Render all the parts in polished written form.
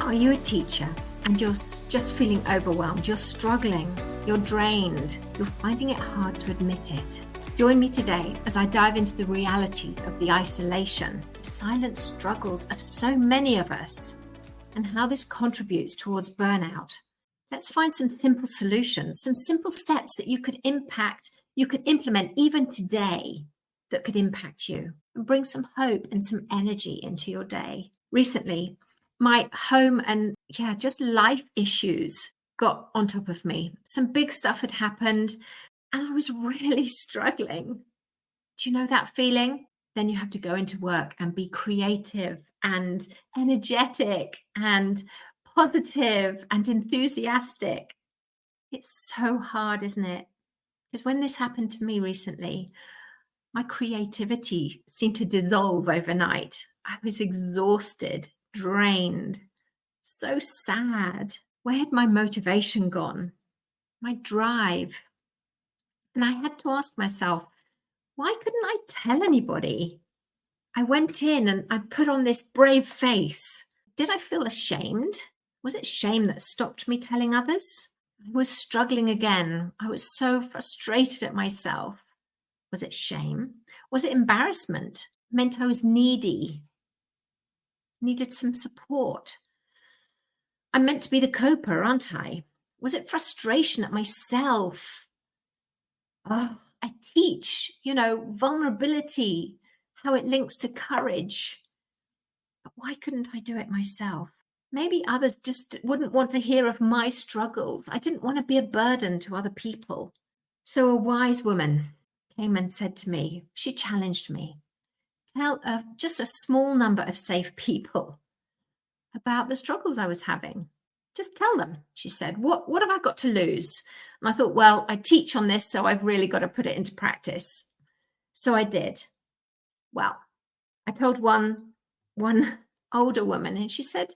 Are you a teacher and you're just feeling overwhelmed? You're struggling, you're drained, you're finding it hard to admit it. Join me today as I dive into the realities of the isolation, silent struggles of so many of us, and how this contributes towards burnout. Let's find some simple solutions, some simple steps that you could implement even today that could impact you and bring some hope and some energy into your day. Recently, my home and just life issues got on top of me. Some big stuff had happened and I was really struggling. Do you know that feeling? Then you have to go into work and be creative and energetic and positive and enthusiastic. It's so hard, isn't it? Because when this happened to me recently, my creativity seemed to dissolve overnight. I was exhausted, drained, so sad. Where had my motivation gone? My drive? And I had to ask myself, why couldn't I tell anybody? I went in and I put on this brave face. Did I feel ashamed? Was it shame that stopped me telling others? I was struggling again. I was so frustrated at myself. Was it shame? Was it embarrassment? It meant I was needy, needed some support. I'm meant to be the coper, aren't I? Was it frustration at myself? Oh, I teach, vulnerability, how it links to courage. But why couldn't I do it myself? Maybe others just wouldn't want to hear of my struggles. I didn't want to be a burden to other people. So a wise woman came and said to me, she challenged me, tell just a small number of safe people about the struggles I was having. Just tell them, she said. What have I got to lose? And I thought, well, I teach on this, so I've really got to put it into practice. So I did. Well, I told one older woman, and she said,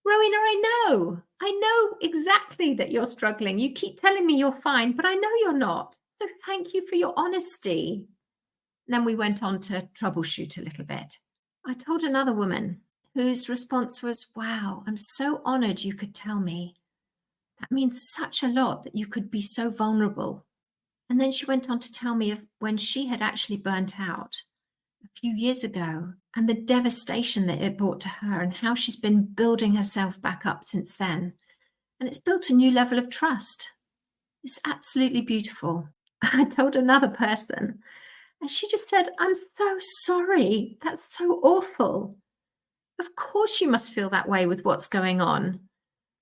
Rowena, I know exactly that you're struggling. You keep telling me you're fine, but I know you're not. So thank you for your honesty. Then we went on to troubleshoot a little bit. I told another woman whose response was, wow, I'm so honored you could tell me. That means such a lot that you could be so vulnerable. And then she went on to tell me of when she had actually burnt out a few years ago and the devastation that it brought to her and how she's been building herself back up since then. And it's built a new level of trust. It's absolutely beautiful. I told another person and she just said, I'm so sorry. That's so awful. Of course you must feel that way with what's going on.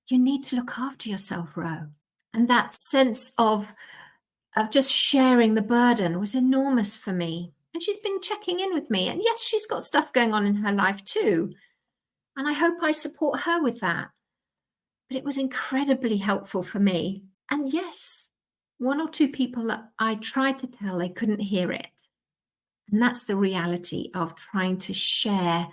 You need to look after yourself, Ro. And that sense of just sharing the burden was enormous for me. And she's been checking in with me. And yes, she's got stuff going on in her life too. And I hope I support her with that. But it was incredibly helpful for me. And yes, one or two people that I tried to tell, they couldn't hear it. And that's the reality of trying to share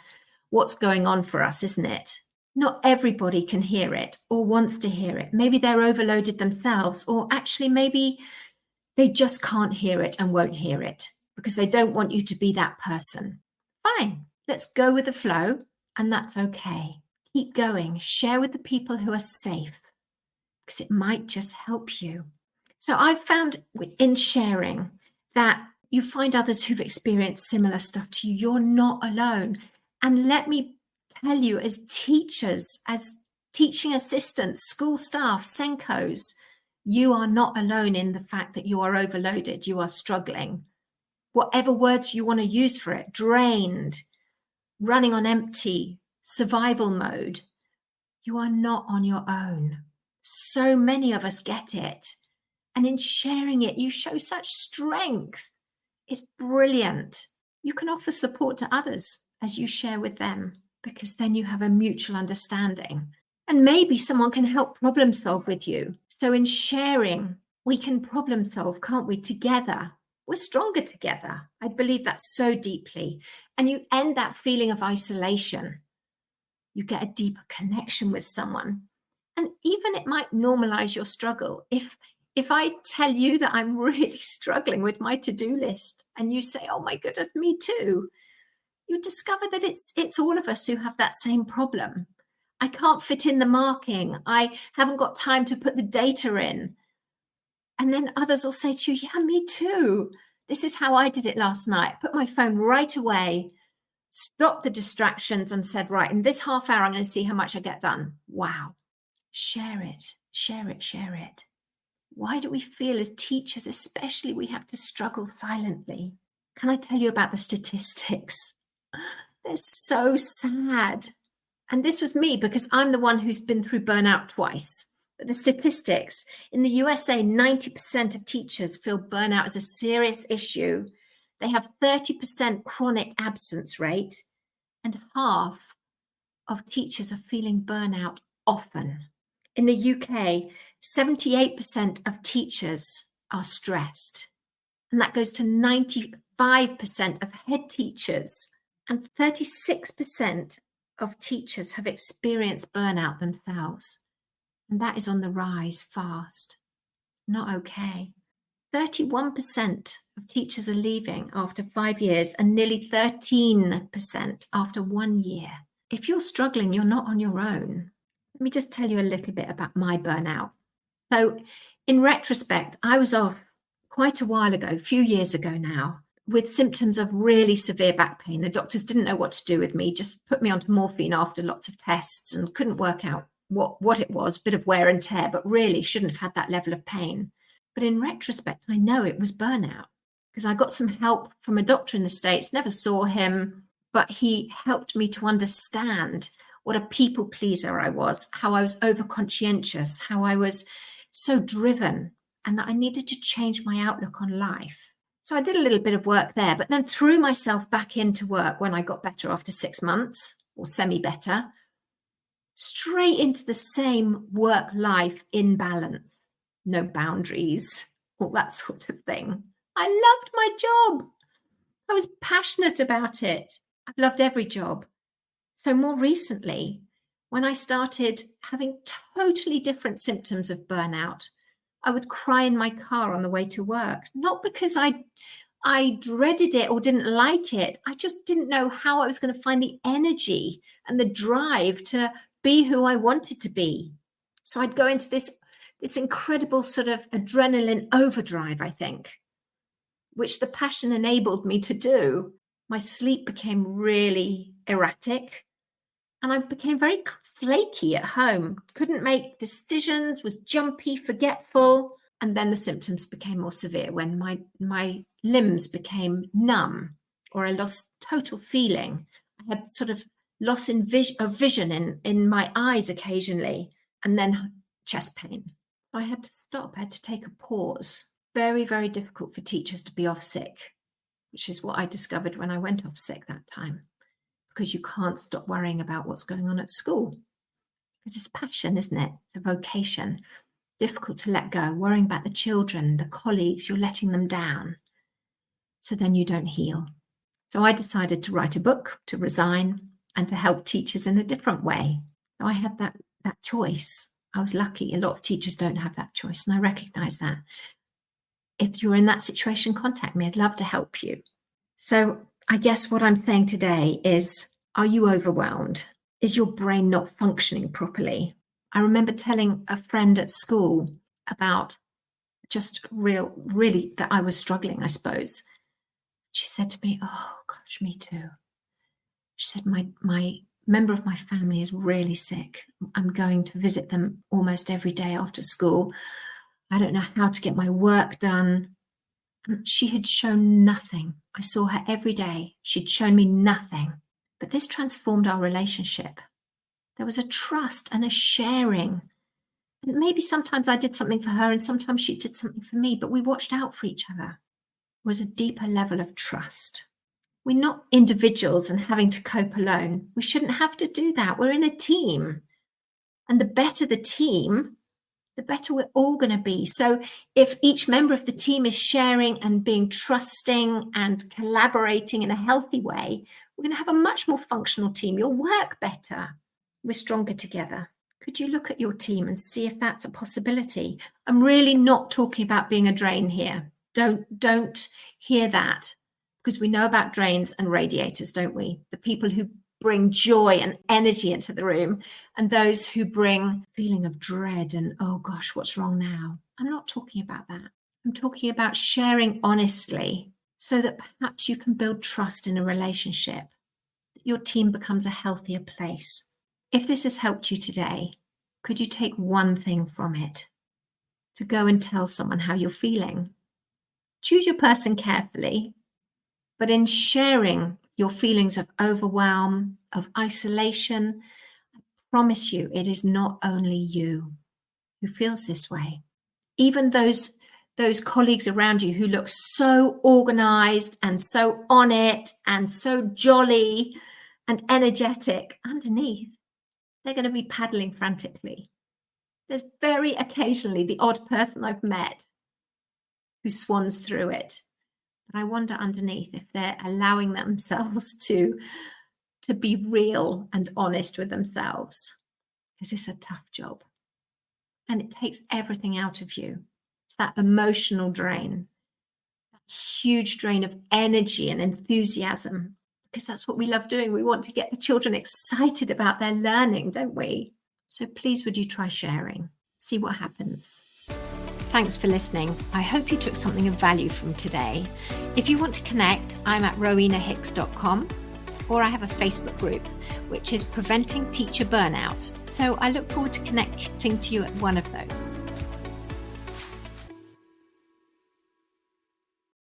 what's going on for us, isn't it? Not everybody can hear it or wants to hear it. Maybe they're overloaded themselves, or actually maybe they just can't hear it and won't hear it because they don't want you to be that person. Fine, let's go with the flow, and that's okay. Keep going. Share with the people who are safe because it might just help you. So I've found in sharing that you find others who've experienced similar stuff to you. You're not alone. And let me tell you, as teachers, as teaching assistants, school staff, Senkos, you are not alone in the fact that you are overloaded, you are struggling. Whatever words you want to use for it, drained, running on empty, survival mode, you are not on your own. So many of us get it. And in sharing it, you show such strength. It's brilliant. You can offer support to others as you share with them, because then you have a mutual understanding. And maybe someone can help problem solve with you. So in sharing, we can problem solve, can't we, together? We're stronger together. I believe that so deeply. And you end that feeling of isolation. You get a deeper connection with someone. And even it might normalize your struggle. If I tell you that I'm really struggling with my to-do list and you say, oh my goodness, me too, you discover that it's all of us who have that same problem. I can't fit in the marking. I haven't got time to put the data in. And then others will say to you, yeah, me too. This is how I did it last night. Put my phone right away, stopped the distractions and said, right, in this half hour, I'm going to see how much I get done. Wow. Share it, share it, share it. Why do we feel as teachers, especially, we have to struggle silently? Can I tell you about the statistics? They're so sad. And this was me because I'm the one who's been through burnout twice. But the statistics in the USA, 90% of teachers feel burnout is a serious issue. They have 30% chronic absence rate, and half of teachers are feeling burnout often. In the UK, 78% of teachers are stressed, and that goes to 95% of head teachers, and 36% of teachers have experienced burnout themselves, and that is on the rise fast. Not okay. 31% of teachers are leaving after 5 years, and nearly 13% after 1 year. If you're struggling, you're not on your own. Let me just tell you a little bit about my burnout. So in retrospect, I was off quite a while ago, a few years ago now, with symptoms of really severe back pain. The doctors didn't know what to do with me, just put me onto morphine after lots of tests and couldn't work out what it was, a bit of wear and tear, but really shouldn't have had that level of pain. But in retrospect, I know it was burnout because I got some help from a doctor in the States, never saw him, but he helped me to understand what a people pleaser I was, how I was overconscientious, how I was so driven, and that I needed to change my outlook on life. So I did a little bit of work there, but then threw myself back into work when I got better after 6 months, or semi-better, straight into the same work-life imbalance, no boundaries, all that sort of thing. I loved my job. I was passionate about it. I've loved every job. So more recently, when I started having totally different symptoms of burnout, I would cry in my car on the way to work, not because I dreaded it or didn't like it. I just didn't know how I was going to find the energy and the drive to be who I wanted to be. So I'd go into this incredible sort of adrenaline overdrive, I think, which the passion enabled me to do. My sleep became really erratic, and I became very flaky at home, couldn't make decisions, was jumpy, forgetful. And then the symptoms became more severe when my limbs became numb, or I lost total feeling. I had sort of loss of vision in my eyes occasionally, and then chest pain. I had to stop. I had to take a pause. Very, very difficult for teachers to be off sick, which is what I discovered when I went off sick that time, because you can't stop worrying about what's going on at school. Because it's passion, isn't it? It's a vocation. Difficult to let go, worrying about the children, the colleagues, you're letting them down. So then you don't heal. So I decided to write a book, to resign, and to help teachers in a different way. So I had that choice. I was lucky. A lot of teachers don't have that choice, and I recognize that. If you're in that situation, contact me. I'd love to help you. So I guess what I'm saying today is, are you overwhelmed? Is your brain not functioning properly? I remember telling a friend at school about just really that I was struggling, I suppose. She said to me, oh gosh, me too. She said, my member of my family is really sick. I'm going to visit them almost every day after school. I don't know how to get my work done. And she had shown nothing. I saw her every day. She'd shown me nothing. But this transformed our relationship. There was a trust and a sharing. And maybe sometimes I did something for her and sometimes she did something for me, but we watched out for each other. It was a deeper level of trust. We're not individuals and having to cope alone. We shouldn't have to do that. We're in a team. And the better the team, the better we're all going to be. So if each member of the team is sharing and being trusting and collaborating in a healthy way, we're going to have a much more functional team. You'll work better. We're stronger together. Could you look at your team and see if that's a possibility? I'm really not talking about being a drain here. Don't hear that, because we know about drains and radiators, don't we? The people who bring joy and energy into the room, and those who bring feeling of dread and, oh gosh, what's wrong now? I'm not talking about that. I'm talking about sharing honestly so that perhaps you can build trust in a relationship, that your team becomes a healthier place. If this has helped you today, could you take one thing from it? To go and tell someone how you're feeling. Choose your person carefully, but in sharing your feelings of overwhelm, of isolation, I promise you it is not only you who feels this way. Even those colleagues around you who look so organized and so on it and so jolly and energetic, underneath, they're going to be paddling frantically. There's very occasionally the odd person I've met who swans through it. But I wonder underneath if they're allowing themselves to be real and honest with themselves, because it's a tough job. And it takes everything out of you. It's that emotional drain, that huge drain of energy and enthusiasm, because that's what we love doing. We want to get the children excited about their learning, don't we? So please, would you try sharing? See what happens. Thanks for listening. I hope you took something of value from today. If you want to connect, I'm at rowenahicks.com, or I have a Facebook group, which is Preventing Teacher Burnout. So I look forward to connecting to you at one of those.